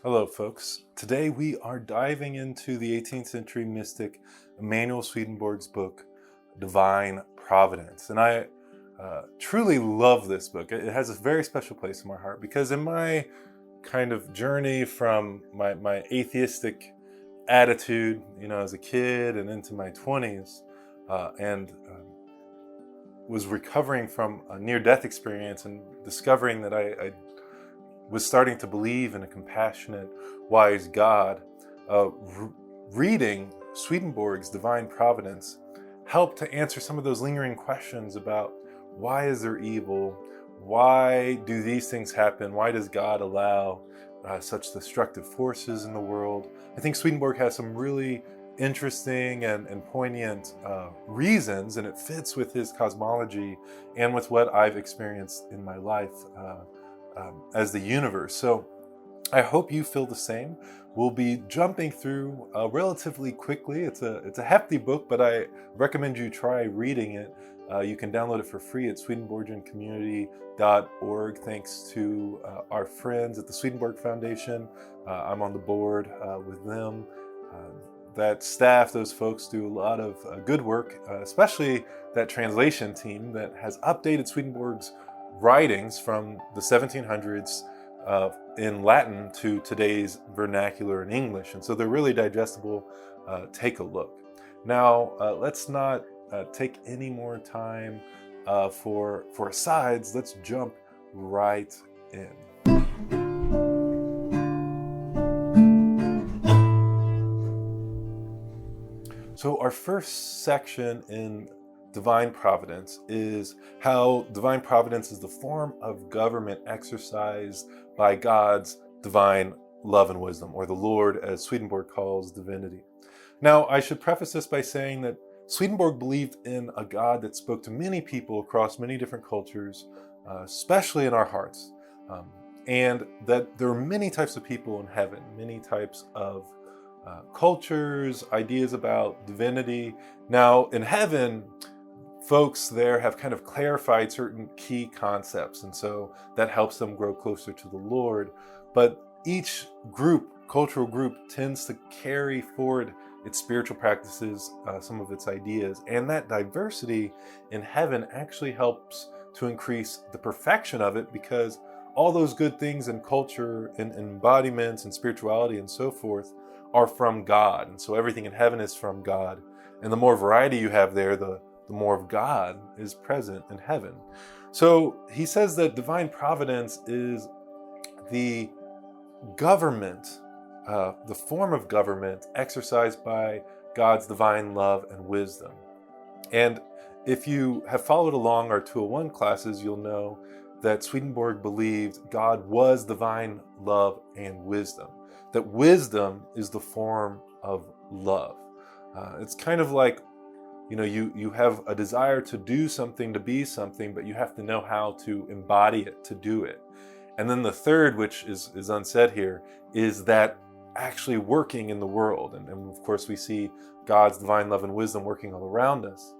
Hello, folks. Today we are diving into the 18th century mystic Emanuel Swedenborg's book, Divine Providence. And I truly love this book. It has a very special place in my heart because in my kind of journey from my atheistic attitude, as a kid and into my 20s, and was recovering from a near-death experience and discovering that I was starting to believe in a compassionate, wise God. Reading Swedenborg's Divine Providence helped to answer some of those lingering questions about why is there evil? Why do these things happen? Why does God allow such destructive forces in the world? I think Swedenborg has some really interesting and poignant reasons, and it fits with his cosmology and with what I've experienced in my life as the universe. So I hope you feel the same. We'll be jumping through relatively quickly. It's a hefty book, but I recommend you try reading it. You can download it for free at Swedenborgiancommunity.org. Thanks to our friends at the Swedenborg Foundation. I'm on the board with them. That staff, those folks do a lot of good work, especially that translation team that has updated Swedenborg's writings from the 1700s in Latin to today's vernacular in English. And so they're really digestible. Take a look. Now, let's not take any more time for asides. Let's jump right in. So our first section in Divine Providence is how Divine Providence is the form of government exercised by God's divine love and wisdom, or the Lord, as Swedenborg calls divinity. Now, I should preface this by saying that Swedenborg believed in a God that spoke to many people across many different cultures, especially in our hearts, and that there are many types of people in heaven, many types of cultures, ideas about divinity. Now, in heaven, folks there have kind of clarified certain key concepts, and so that helps them grow closer to the Lord. But each group, cultural group, tends to carry forward its spiritual practices, some of its ideas, and that diversity in heaven actually helps to increase the perfection of it, because all those good things in culture and embodiments and spirituality and so forth are from God. And so everything in heaven is from God. And the more variety you have there, the more of God is present in heaven. So he says that divine providence is the government, the form of government exercised by God's divine love and wisdom. And if you have followed along our 201 classes, you'll know that Swedenborg believed God was divine love and wisdom, that wisdom is the form of love. It's kind of like, you have a desire to do something, to be something, but you have to know how to embody it, to do it. And then the third, which is unsaid here, is that actually working in the world. And of course, we see God's divine love and wisdom working all around us.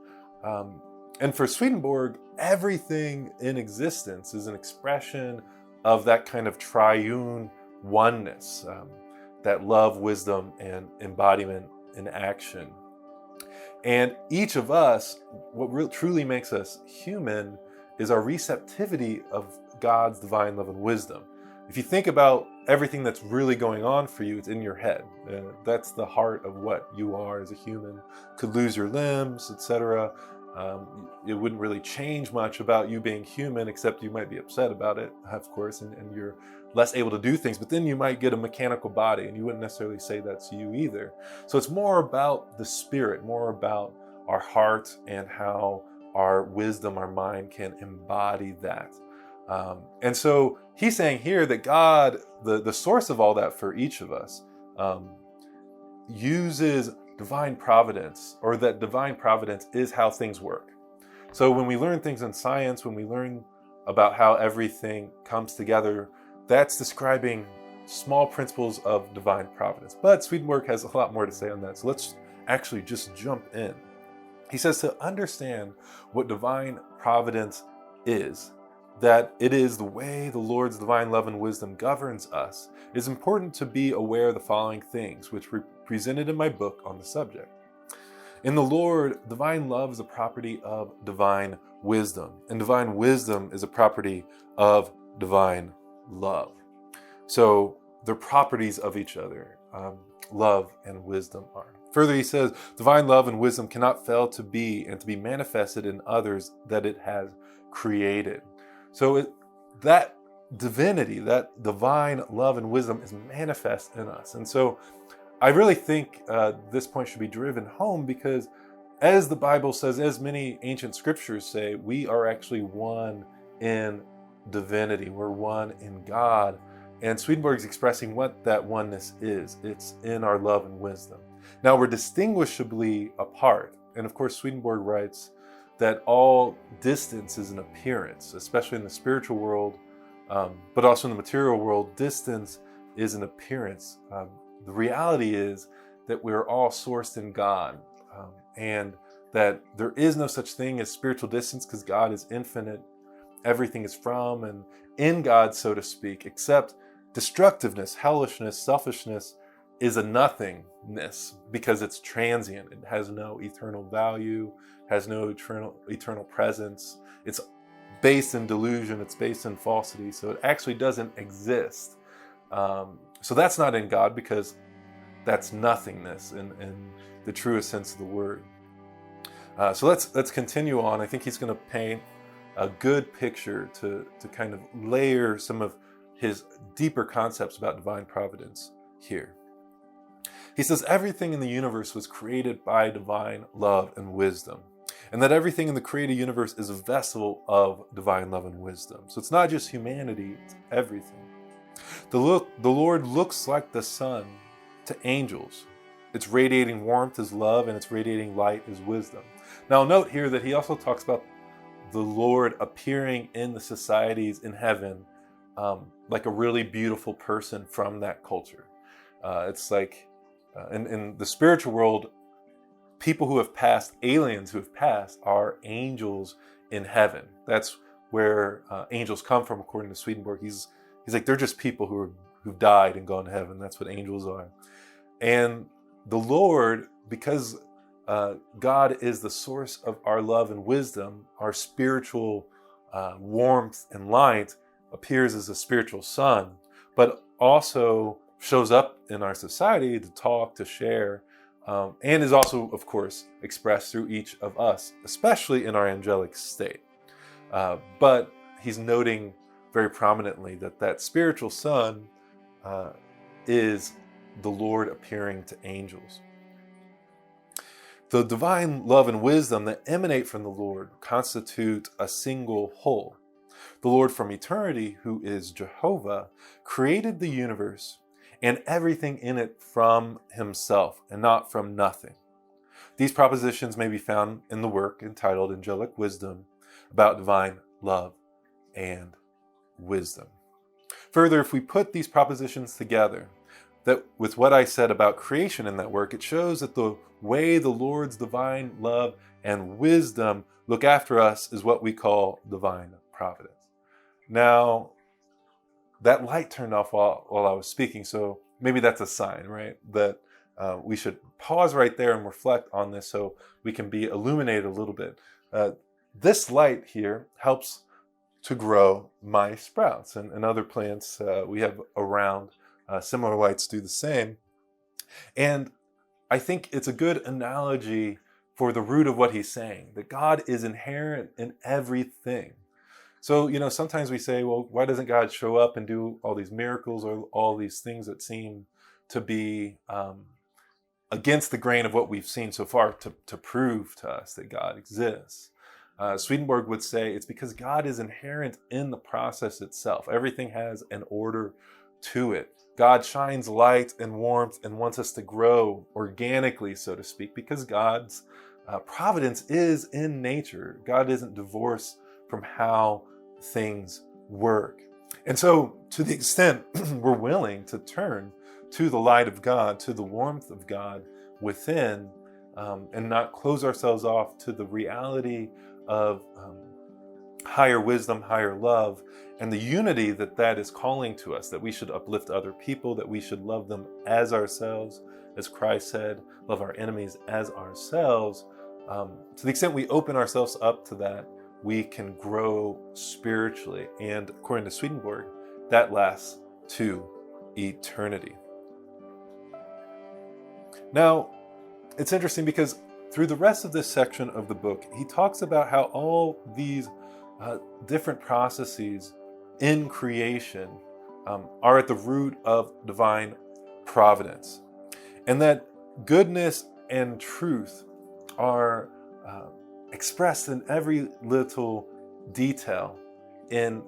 And for Swedenborg, everything in existence is an expression of that kind of triune oneness, that love, wisdom, and embodiment in action. And each of us, what truly makes us human is our receptivity of God's divine love and wisdom. If you think about everything that's really going on for you, it's in your head. That's the heart of what you are as a human. Could lose your limbs, etc. It wouldn't really change much about you being human, except you might be upset about it, of course, and you're less able to do things, but then you might get a mechanical body, and you wouldn't necessarily say that's you either. So it's more about the spirit, more about our heart and how our wisdom, our mind can embody that. And so he's saying here that God, the source of all that for each of us, uses divine providence, or that divine providence is how things work. So when we learn things in science, when we learn about how everything comes together, that's describing small principles of divine providence. But Swedenborg has a lot more to say on that. So let's actually just jump in. He says to understand what divine providence is, that it is the way the Lord's divine love and wisdom governs us, it is important to be aware of the following things, which were presented in my book on the subject. In the Lord, divine love is a property of divine wisdom, and divine wisdom is a property of divine love. So they're properties of each other, love and wisdom are. Further, he says, divine love and wisdom cannot fail to be and to be manifested in others that it has created. So that divinity, that divine love and wisdom is manifest in us. And so I really think this point should be driven home because, as the Bible says, as many ancient scriptures say, we are actually one in divinity. We're one in God. And Swedenborg is expressing what that oneness is. It's in our love and wisdom. Now, we're distinguishably apart. And of course, Swedenborg writes that all distance is an appearance, especially in the spiritual world, but also in the material world. Distance is an appearance. The reality is that we're all sourced in God, and that there is no such thing as spiritual distance because God is infinite. Everything is from and in God, so to speak, except destructiveness, hellishness, selfishness is a nothingness because it's transient. It has no eternal value, has no eternal presence. It's based in delusion, it's based in falsity, so it actually doesn't exist. So that's not in God because that's nothingness in the truest sense of the word. So let's continue on. I think he's going to paint a good picture to kind of layer some of his deeper concepts about divine providence here. He says everything in the universe was created by divine love and wisdom, and that everything in the created universe is a vessel of divine love and wisdom. So it's not just humanity, it's everything. The Lord looks like the sun to angels. Its radiating warmth is love, and its radiating light is wisdom. Now note here that he also talks about the Lord appearing in the societies in heaven like a really beautiful person from that culture. It's like in the spiritual world, people who have passed, aliens who have passed, are angels in heaven. That's where angels come from, according to Swedenborg. He's like, they're just people who've died and gone to heaven. That's what angels are. And the Lord, because God is the source of our love and wisdom, our spiritual warmth and light, appears as a spiritual sun, but also shows up in our society to talk, to share, and is also, of course, expressed through each of us, especially in our angelic state. But he's noting very prominently that spiritual sun is the Lord appearing to angels. The divine love and wisdom that emanate from the Lord constitute a single whole. The Lord from eternity, who is Jehovah, created the universe and everything in it from himself and not from nothing. These propositions may be found in the work entitled Angelic Wisdom about divine love and wisdom. Further, if we put these propositions together, that with what I said about creation in that work, it shows that the way the Lord's divine love and wisdom look after us is what we call divine providence. Now, that light turned off while I was speaking, so maybe that's a sign, right? That we should pause right there and reflect on this so we can be illuminated a little bit. This light here helps to grow my sprouts and other plants we have around. Similar lights do the same. And I think it's a good analogy for the root of what he's saying, that God is inherent in everything. So, sometimes we say, well, why doesn't God show up and do all these miracles or all these things that seem to be against the grain of what we've seen so far to prove to us that God exists? Swedenborg would say it's because God is inherent in the process itself. Everything has an order to it. God shines light and warmth and wants us to grow organically, so to speak, because God's providence is in nature. God isn't divorced from how things work. And so, to the extent we're willing to turn to the light of God, to the warmth of God within, and not close ourselves off to the reality of higher wisdom, higher love, and the unity that is calling to us, that we should uplift other people, that we should love them as ourselves, as Christ said, love our enemies as ourselves. To the extent we open ourselves up to that, we can grow spiritually. And according to Swedenborg, that lasts to eternity. Now, it's interesting because through the rest of this section of the book, he talks about how all these different processes in creation are at the root of divine providence, and that goodness and truth are expressed in every little detail in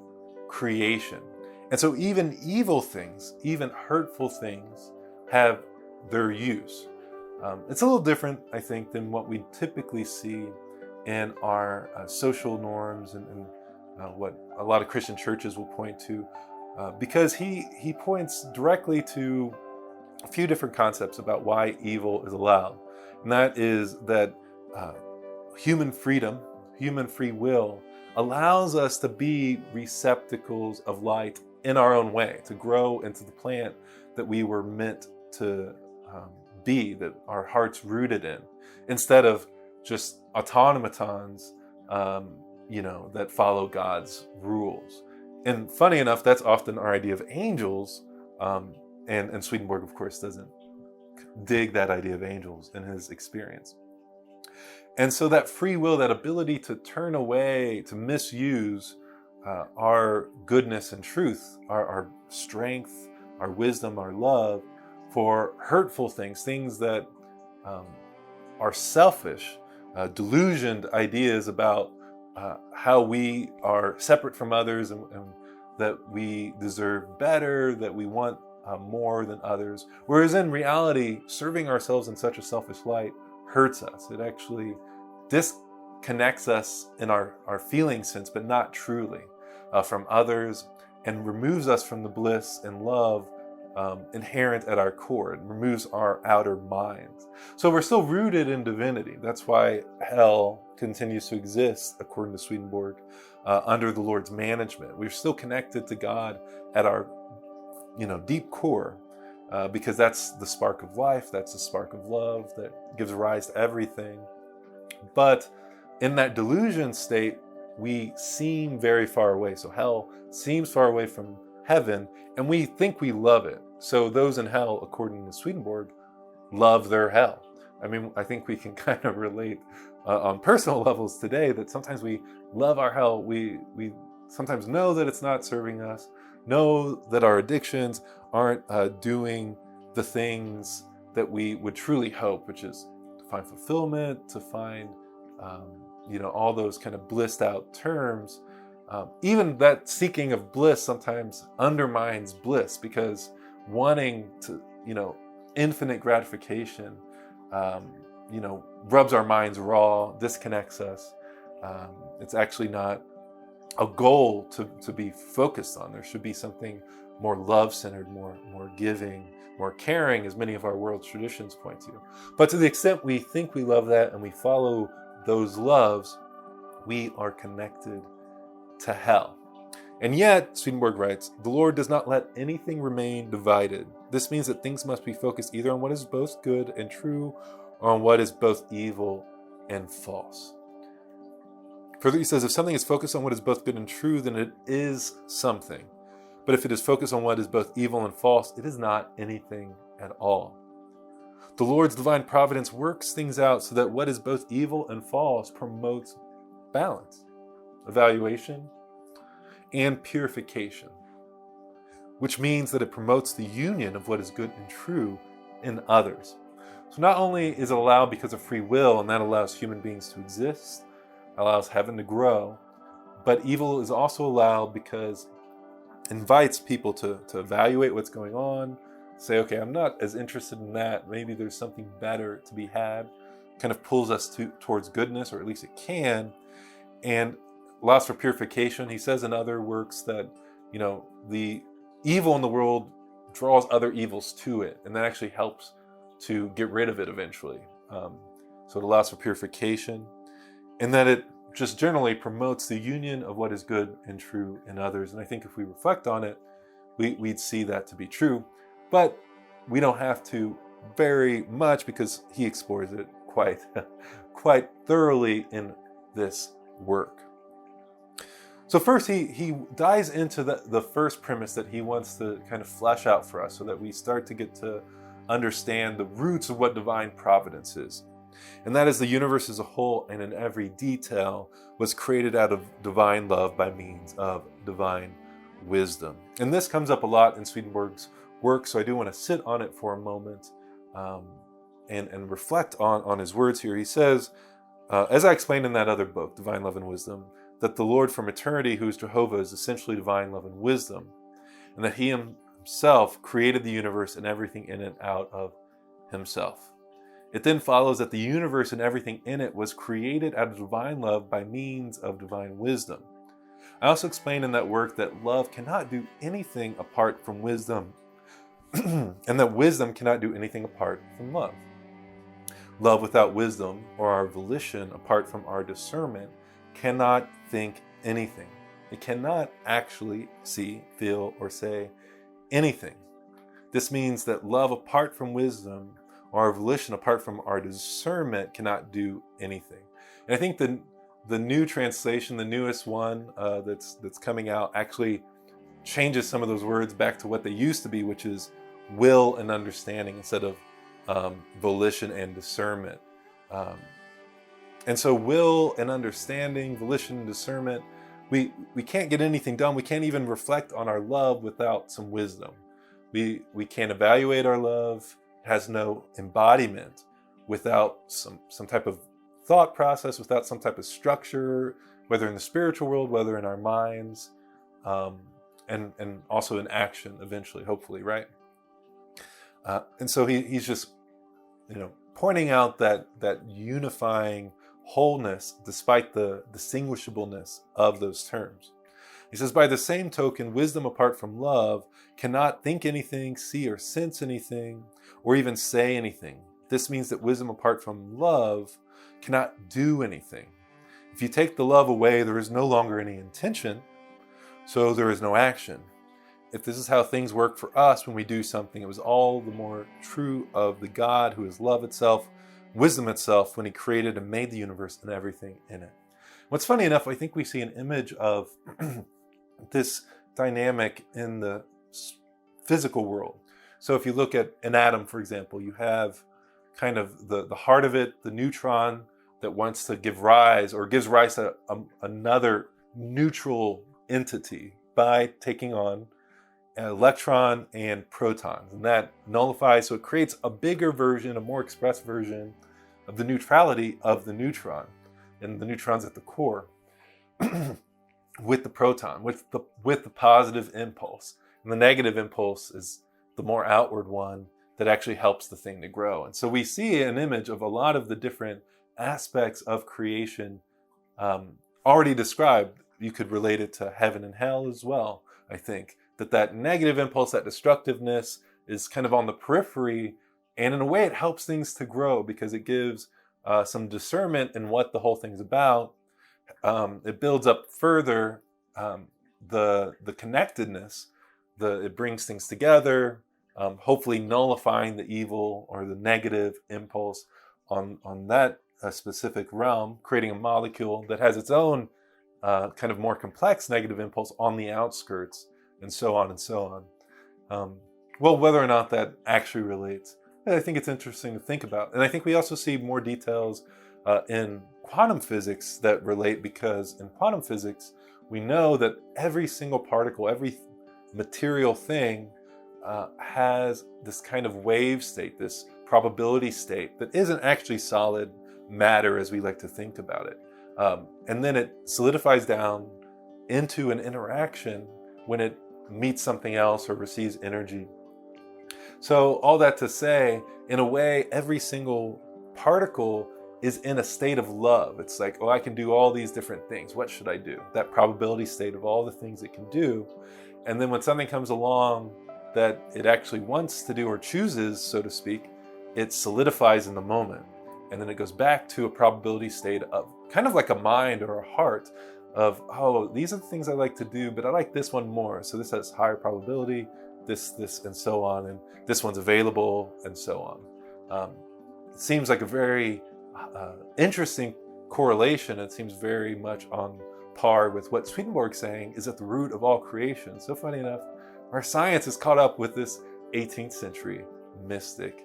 creation. And so even evil things, even hurtful things, have their use. It's a little different, I think, than what we typically see in our social norms and what a lot of Christian churches will point to, because he points directly to a few different concepts about why evil is allowed. And that is that human freedom, human free will, allows us to be receptacles of light in our own way, to grow into the plant that we were meant to be, that our heart's rooted in, instead of just automatons, that follow God's rules. And funny enough, that's often our idea of angels, and Swedenborg, of course, doesn't dig that idea of angels in his experience. And so that free will, that ability to turn away, to misuse our goodness and truth, our strength, our wisdom, our love, for hurtful things, things that are selfish, delusioned ideas about how we are separate from others, and that we deserve better, that we want more than others. Whereas in reality, serving ourselves in such a selfish light hurts us. It actually disconnects us in our feeling sense, but not truly, from others, and removes us from the bliss and love inherent at our core. It removes our outer minds. So we're still rooted in divinity. That's why hell continues to exist, according to Swedenborg, under the Lord's management. We're still connected to God at our deep core, because that's the spark of life, that's the spark of love that gives rise to everything. But in that delusion state, we seem very far away. So hell seems far away from heaven, and we think we love it. So those in hell, according to Swedenborg, love their hell. I mean, I think we can kind of relate on personal levels today that sometimes we love our hell. We sometimes know that it's not serving us, know that our addictions aren't doing the things that we would truly hope, which is to find fulfillment, to find all those kind of blissed out terms. Even that seeking of bliss sometimes undermines bliss, because wanting to, infinite gratification, rubs our minds raw, disconnects us. It's actually not a goal to be focused on. There should be something more love-centered, more giving, more caring, as many of our world's traditions point to. But to the extent we think we love that and we follow those loves, we are connected to hell. And yet, Swedenborg writes, the Lord does not let anything remain divided. This means that things must be focused either on what is both good and true, or on what is both evil and false. Further, he says, if something is focused on what is both good and true, then it is something. But if it is focused on what is both evil and false, it is not anything at all. The Lord's divine providence works things out so that what is both evil and false promotes balance, evaluation, and purification, which means that it promotes the union of what is good and true in others. So not only is it allowed because of free will, and that allows human beings to exist, allows heaven to grow, but evil is also allowed because it invites people to evaluate what's going on, say, okay, I'm not as interested in that, maybe there's something better to be had, kind of pulls us towards goodness, or at least it can, and allows for purification. He says in other works that, the evil in the world draws other evils to it, and that actually helps to get rid of it eventually. So it allows for purification, and that it just generally promotes the union of what is good and true in others. And I think if we reflect on it, we'd see that to be true. But we don't have to very much, because he explores it quite thoroughly in this work. So first, he dives into the first premise that he wants to kind of flesh out for us, so that we start to get to understand the roots of what divine providence is. And that is, the universe as a whole and in every detail was created out of divine love by means of divine wisdom. And this comes up a lot in Swedenborg's work, so I do want to sit on it for a moment and reflect on his words here. He says, as I explained in that other book, Divine Love and Wisdom, that the Lord from eternity, who is Jehovah, is essentially divine love and wisdom, and that he himself created the universe and everything in it out of himself. It then follows that the universe and everything in it was created out of divine love by means of divine wisdom. I also explained in that work that love cannot do anything apart from wisdom, and that wisdom cannot do anything apart from love. Love without wisdom, or our volition apart from our discernment, cannot think anything. It cannot actually see, feel, or say anything. This means that love apart from wisdom, or our volition apart from our discernment, cannot do anything. And I think the new translation, the newest one that's coming out, actually changes some of those words back to what they used to be, which is will and understanding instead of volition and discernment. And so will and understanding, volition and discernment, we can't get anything done. We can't even reflect on our love without some wisdom. We can't evaluate our love. It has no embodiment without some type of thought process, without some type of structure, whether in the spiritual world, whether in our minds, and also in action eventually, hopefully, right? And so he's just, pointing out that unifying wholeness despite the distinguishableness of those terms. He says, by the same token, wisdom apart from love cannot think anything, see or sense anything, or even say anything. This means that wisdom apart from love cannot do anything. If you take the love away, there is no longer any intention, so there is no action. If this is how things work for us when we do something, it was all the more true of the God who is love itself, wisdom itself, when he created and made the universe and everything in it. What's funny enough, I think we see an image of this dynamic in the physical world. So if you look at an atom, for example, you have kind of the heart of it, the neutron that wants to give rise, or gives rise to another neutral entity by taking on an electron and protons. And that nullifies, so it creates a bigger version, a more expressed version of the neutrality of the neutron. And the neutron's at the core with the proton, with the positive impulse. And the negative impulse is the more outward one that actually helps the thing to grow. And so we see an image of a lot of the different aspects of creation already described. You could relate it to heaven and hell as well, I think. That negative impulse, that destructiveness, is kind of on the periphery, and in a way it helps things to grow because it gives some discernment in what the whole thing's about. It builds up further the connectedness. It brings things together, hopefully nullifying the evil or the negative impulse on that specific realm, creating a molecule that has its own kind of more complex negative impulse on the outskirts, and so on and so on. Well, whether or not that actually relates, I think it's interesting to think about. And I think we also see more details in quantum physics that relate, because in quantum physics, we know that every single particle, every material thing has this kind of wave state, this probability state that isn't actually solid matter as we like to think about it. And then it solidifies down into an interaction when it meets something else or receives energy. So all that to say, in a way, every single particle is in a state of love. It's like, oh, I can do all these different things. What should I do? That probability state of all the things it can do. And then when something comes along that it actually wants to do or chooses, so to speak, it solidifies in the moment. And then it goes back to a probability state of kind of like a mind or a heart of, oh, these are the things I like to do, but I like this one more. So this has higher probability, this, and so on, and this one's available, and so on. It seems like a very interesting correlation. It seems very much on par with what Swedenborg's saying is at the root of all creation. So funny enough, our science is caught up with this 18th century mystic.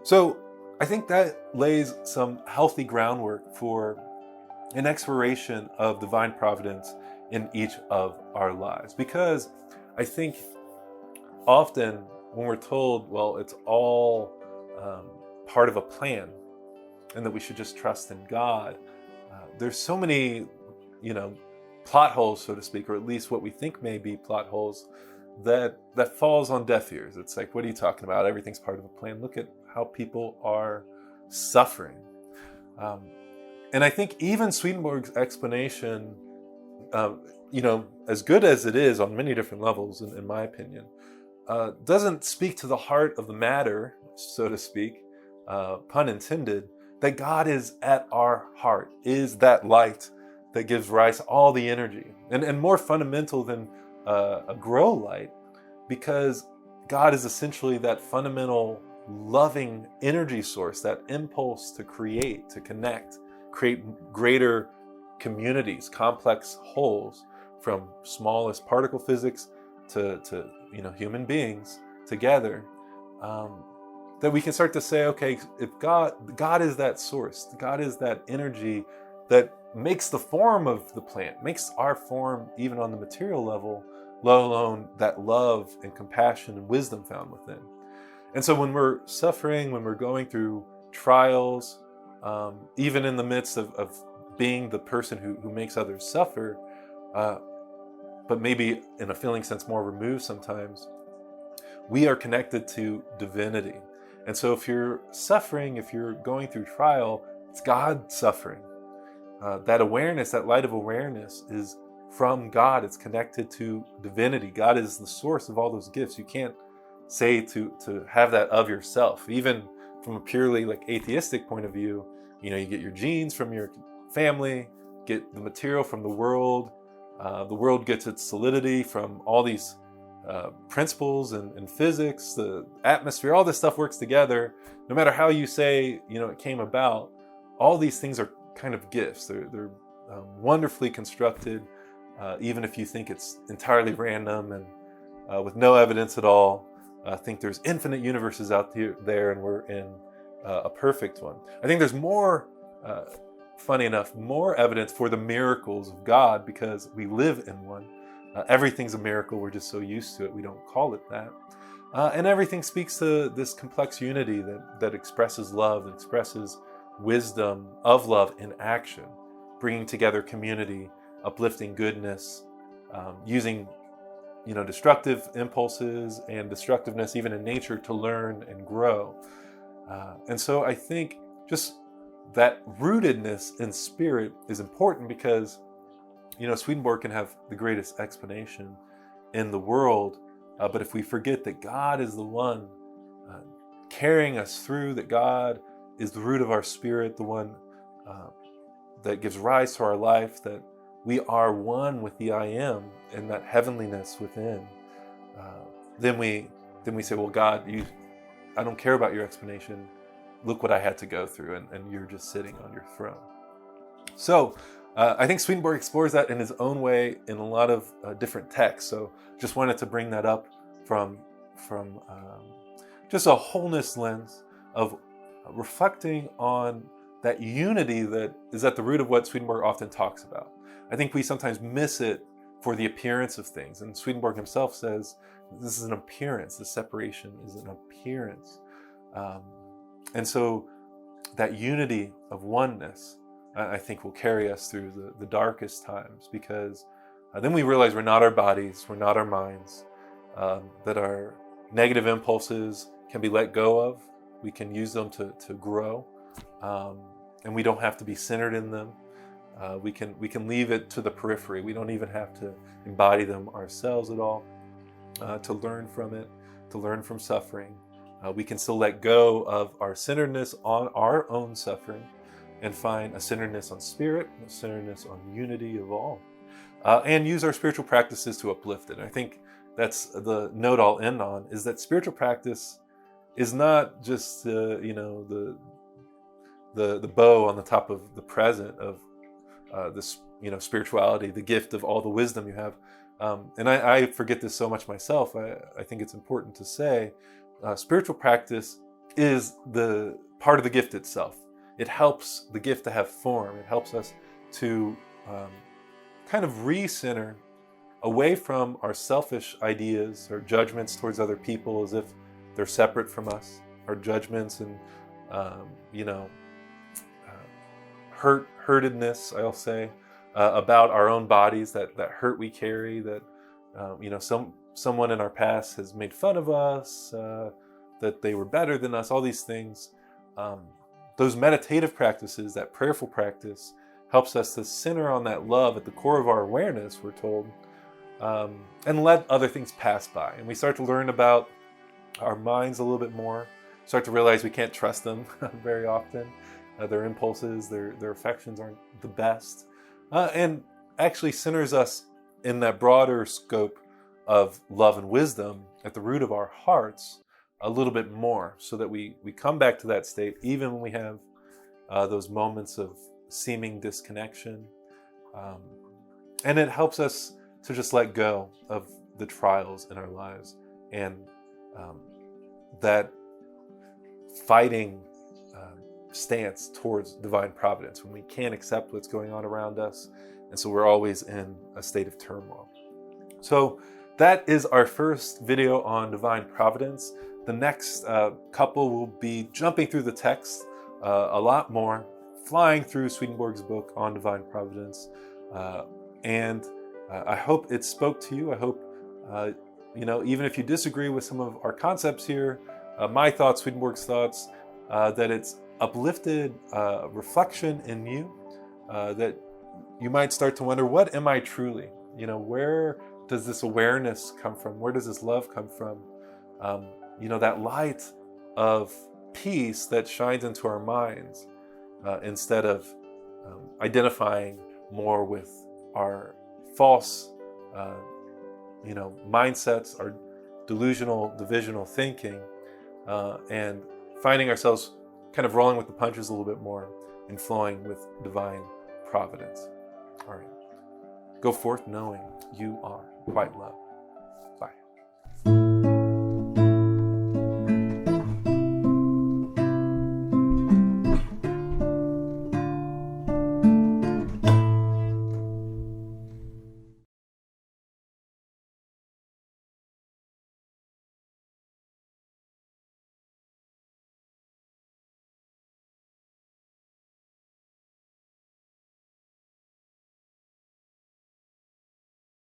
So I think that lays some healthy groundwork for an exploration of divine providence in each of our lives. Because I think often when we're told, well, it's all part of a plan and that we should just trust in God, there's so many, plot holes, so to speak, or at least what we think may be plot holes, that falls on deaf ears. It's like, what are you talking about? Everything's part of a plan. Look at how people are suffering. And I think even Swedenborg's explanation, as good as it is on many different levels, in my opinion, doesn't speak to the heart of the matter, so to speak, pun intended, that God is at our heart, is that light that gives rise to all the energy. And more fundamental than a grow light, because God is essentially that fundamental loving energy source, that impulse to create, to connect, create greater communities, complex wholes, from smallest particle physics to human beings together, that we can start to say, okay, if God is that source, God is that energy that makes the form of the plant, makes our form even on the material level, let alone that love and compassion and wisdom found within. And so when we're suffering, when we're going through trials, even in the midst of being the person who makes others suffer, but maybe in a feeling sense more removed sometimes, we are connected to divinity. And so if you're suffering, if you're going through trial, it's God suffering. That awareness, that light of awareness is from God. It's connected to divinity. God is the source of all those gifts. You can't say to have that of yourself. Even from a purely atheistic point of view, you get your genes from your family, get the material from the world. The world gets its solidity from all these principles and physics, the atmosphere, all this stuff works together. No matter how you say, it came about, all these things are kind of gifts. They're wonderfully constructed, even if you think it's entirely random and with no evidence at all. I think there's infinite universes out there, and we're in a perfect one. I think there's more, funny enough, more evidence for the miracles of God because we live in one. Everything's a miracle. We're just so used to it, we don't call it that. And everything speaks to this complex unity that expresses love, that expresses wisdom of love in action, bringing together community, uplifting goodness, using destructive impulses and destructiveness even in nature to learn and grow. And so I think just that rootedness in spirit is important because Swedenborg can have the greatest explanation in the world, but if we forget that God is the one carrying us through, that God is the root of our spirit, the one that gives rise to our life, that we are one with the I Am and that heavenliness within, then we say, well, God, I don't care about your explanation. Look what I had to go through, and you're just sitting on your throne. So I think Swedenborg explores that in his own way in a lot of different texts. So just wanted to bring that up from just a wholeness lens of reflecting on that unity that is at the root of what Swedenborg often talks about. I think we sometimes miss it for the appearance of things. And Swedenborg himself says this is an appearance. The separation is an appearance. And so that unity of oneness, I think, will carry us through the darkest times, because then we realize we're not our bodies, we're not our minds, that our negative impulses can be let go of. We can use them to grow, and we don't have to be centered in them. We can leave it to the periphery. We don't even have to embody them ourselves at all. To learn from it, to learn from suffering. We can still let go of our centeredness on our own suffering, and find a centeredness on spirit, a centeredness on unity of all, and use our spiritual practices to uplift it. And I think that's the note I'll end on, is that spiritual practice is not just the bow on the top of the present of this spirituality, the gift of all the wisdom you have. And I forget this so much myself. I think it's important to say spiritual practice is the part of the gift itself. It helps the gift to have form. It helps us to kind of recenter away from our selfish ideas or judgments towards other people as if they're separate from us, our judgments and hurtedness, I'll say, about our own bodies, that hurt we carry, that someone in our past has made fun of us, that they were better than us, all these things. Those meditative practices, that prayerful practice, helps us to center on that love at the core of our awareness, we're told, and let other things pass by. And we start to learn about our minds a little bit more, start to realize we can't trust them very often. Their impulses, their affections aren't the best. And actually centers us in that broader scope of love and wisdom at the root of our hearts a little bit more, so that we come back to that state even when we have those moments of seeming disconnection. And it helps us to just let go of the trials in our lives and that fighting stance towards divine providence when we can't accept what's going on around us, and so we're always in a state of turmoil. So that is our first video on divine providence. The next couple will be jumping through the text a lot more, flying through Swedenborg's book on divine providence, and I hope it spoke to you. I hope even if you disagree with some of our concepts here, my thoughts, Swedenborg's thoughts, that it's uplifted reflection in you, that you might start to wonder, what am I truly? Where does this awareness come from? Where does this love come from? That light of peace that shines into our minds, instead of identifying more with our false mindsets, our delusional, divisional thinking, and finding ourselves kind of rolling with the punches a little bit more and flowing with divine providence. All right. Go forth knowing you are quite loved.